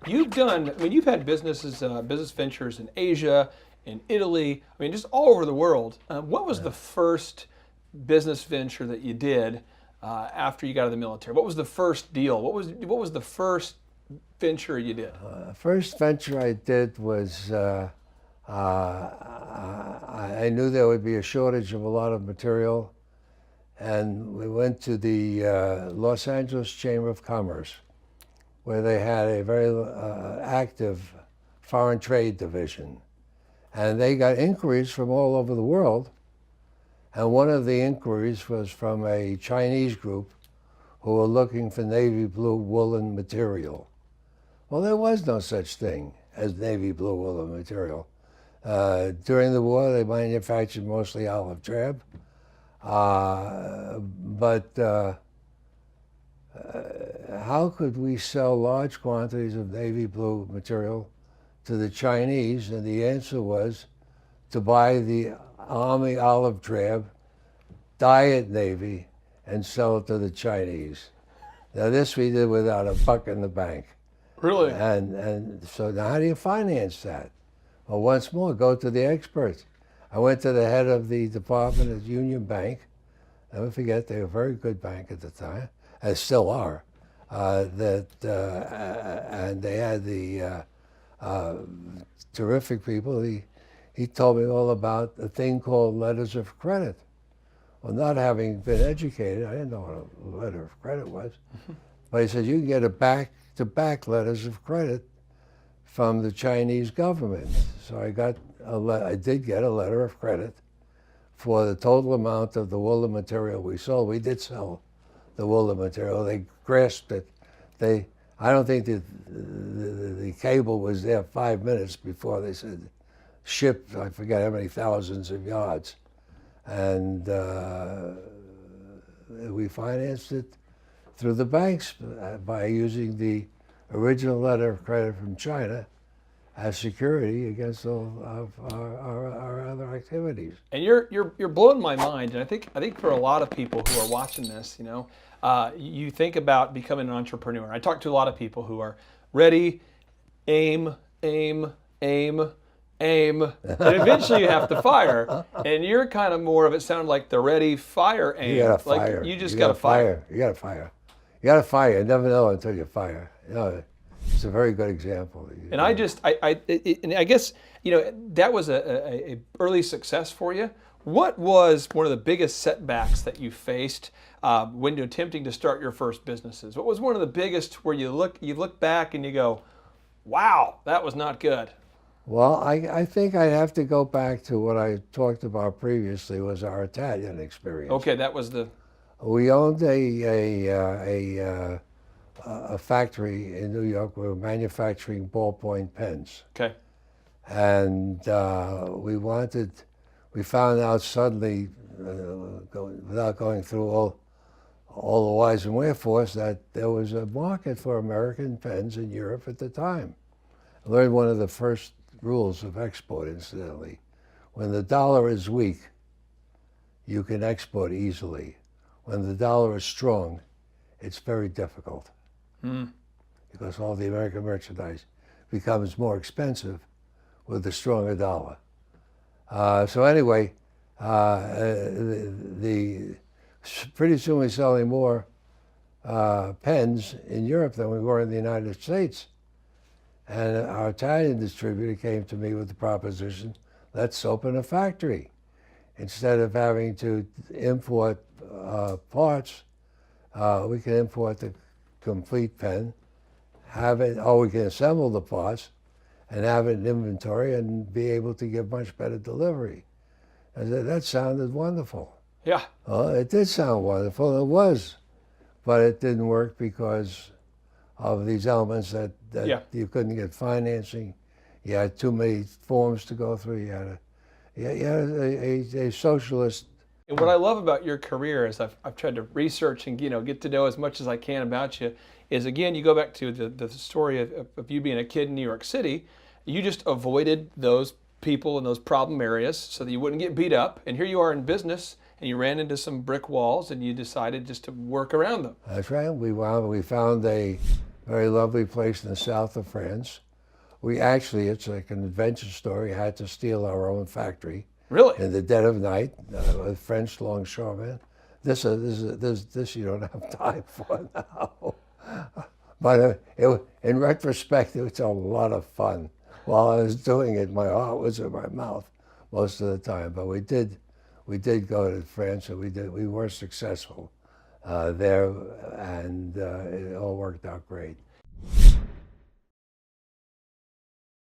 you've had business ventures in Asia, in Italy, I mean, just all over the world. What was the first business venture that you did after you got out of the military? What was the first deal? What was the first venture you did? First venture I did was I knew there would be a shortage of a lot of material, and we went to the Los Angeles Chamber of Commerce, where they had a very active foreign trade division. And they got inquiries from all over the world. And one of the inquiries was from a Chinese group who were looking for navy blue woolen material. Well, there was no such thing as navy blue woolen material. During the war, they manufactured mostly olive drab. But how could we sell large quantities of navy blue material to the Chinese? And the answer was to buy the Army olive drab, dye it navy, and sell it to the Chinese. Now this we did without a buck in the bank. Really? And so now how do you finance that? Well, once more, go to the experts. I went to the head of the department at Union Bank. Never forget, they were a very good bank at the time, as still are. And they had the terrific people. He told me all about a thing called letters of credit. Well, not having been educated, I didn't know what a letter of credit was. But he said, you can get a back-to-back letters of credit from the Chinese government. So I did get a letter of credit for the total amount of the woolen material we sold. We did sell the woolen material. They grasped it. I don't think that the cable was there 5 minutes before they said, ship, I forget how many thousands of yards. And we financed it through the banks by using the original letter of credit from China as security against all of our other activities. And you're blowing my mind, and I think for a lot of people who are watching this, you think about becoming an entrepreneur. I talk to a lot of people who are ready, aim, aim, aim, aim, and eventually you have to fire. And you're kind of more of, it sounded like the ready, fire, aim. You gotta fire. Like you just gotta fire. You gotta fire. You gotta fire. You never know until you fire. It's a very good example. And I guess that was a early success for you. What was one of the biggest setbacks that you faced when attempting to start your first businesses? What was one of the biggest where you look back and you go, wow, that was not good? Well, I think I'd have to go back to what I talked about previously, was our Italian experience. Okay, that was the... We owned a factory in New York. We were manufacturing ballpoint pens. Okay. And we found out suddenly, without going through all the whys and wherefores, that there was a market for American pens in Europe at the time. I learned one of the first rules of export, incidentally. When the dollar is weak, you can export easily. When the dollar is strong, it's very difficult. Because all the American merchandise becomes more expensive with the stronger dollar. So anyway, pretty soon we're selling more pens in Europe than we were in the United States. And our Italian distributor came to me with the proposition, let's open a factory. Instead of having to import parts, we can import the complete pen, we can assemble the parts and have it in inventory and be able to give much better delivery. And that sounded wonderful. Yeah. Well, it did sound wonderful, it was, but it didn't work because of these elements that you couldn't get financing. You had too many forms to go through. You had a socialist. And what I love about your career is I've tried to research and get to know as much as I can about you, is again, you go back to the story of you being a kid in New York City. You just avoided those people in those problem areas so that you wouldn't get beat up. And here you are in business, and you ran into some brick walls, and you decided just to work around them. That's right. We found a very lovely place in the south of France. We actually, it's like an adventure story, had to steal our own factory Really? in the dead of night with French longshoremen. This you don't have time for now. But in retrospect, it was a lot of fun. While I was doing it, my heart was in my mouth most of the time. But we did go to France, and we were successful there, and it all worked out great.